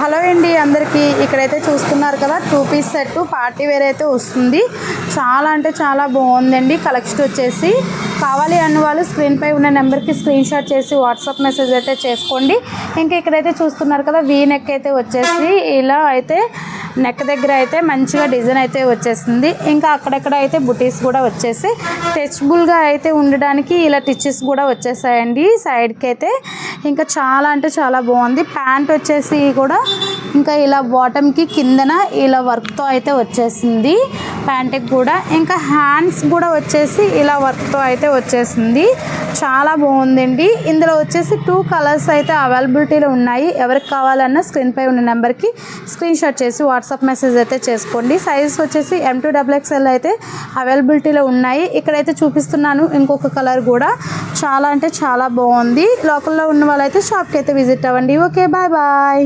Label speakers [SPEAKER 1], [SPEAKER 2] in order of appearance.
[SPEAKER 1] Hello అండి అందరికీ ఇక్కడైతే చూస్తున్నారు కదా 2 పీస్ సెట్ పార్టీ వేర్ అయితే వస్తుంది. చాలా అంటే చాలా బాగుందండి. కలెక్షన్ వచ్చేసి కావాలి అన్న వాళ్ళు స్క్రీన్ పై ఉన్న నెంబర్కి స్క్రీన్ షాట్ చేసి వాట్సాప్ మెసేజ్ అయితే చేసుకోండి. ఇంకా ఇక్కడైతే చూస్తున్నారు కదా వీ నెక్ అయితే వచ్చేసి ఇలా అయితే నెక్ దగ్గర అయితే మంచిగా డిజైన్ అయితే వచ్చేసింది. ఇంకా అక్కడక్కడ అయితే బుటీస్ కూడా వచ్చేసి టచబుల్గా అయితే ఉండడానికి ఇలా టిచెస్ కూడా వచ్చేసాయండి సైడ్కి అయితే. ఇంకా చాలా అంటే చాలా బాగుంది. ప్యాంట్ వచ్చేసి కూడా ఇంకా ఇలా బాటమ్కి కిందన ఇలా వర్క్తో అయితే వచ్చేసింది ప్యాంట్కి కూడా. ఇంకా హ్యాండ్స్ కూడా వచ్చేసి ఇలా వర్క్తో అయితే వచ్చేసింది. చాలా బాగుందండి. ఇందులో వచ్చేసి 2 కలర్స్ అయితే అవైలబిలిటీలో ఉన్నాయి. ఎవరికి కావాలన్నా స్క్రీన్ పై ఉన్న నెంబర్కి స్క్రీన్ షాట్ చేసి వాట్సాప్ మెసేజ్ అయితే చేసుకోండి. సైజ్ వచ్చేసి M2 XXL అయితే అవైలబిలిటీలో ఉన్నాయి. ఇక్కడైతే చూపిస్తున్నాను ఇంకొక కలర్ కూడా. చాలా అంటే చాలా బాగుంది. లోకల్లో ఉన్న వాళ్ళైతే షాప్కి అయితే విజిట్ అవ్వండి. Okay bye bye.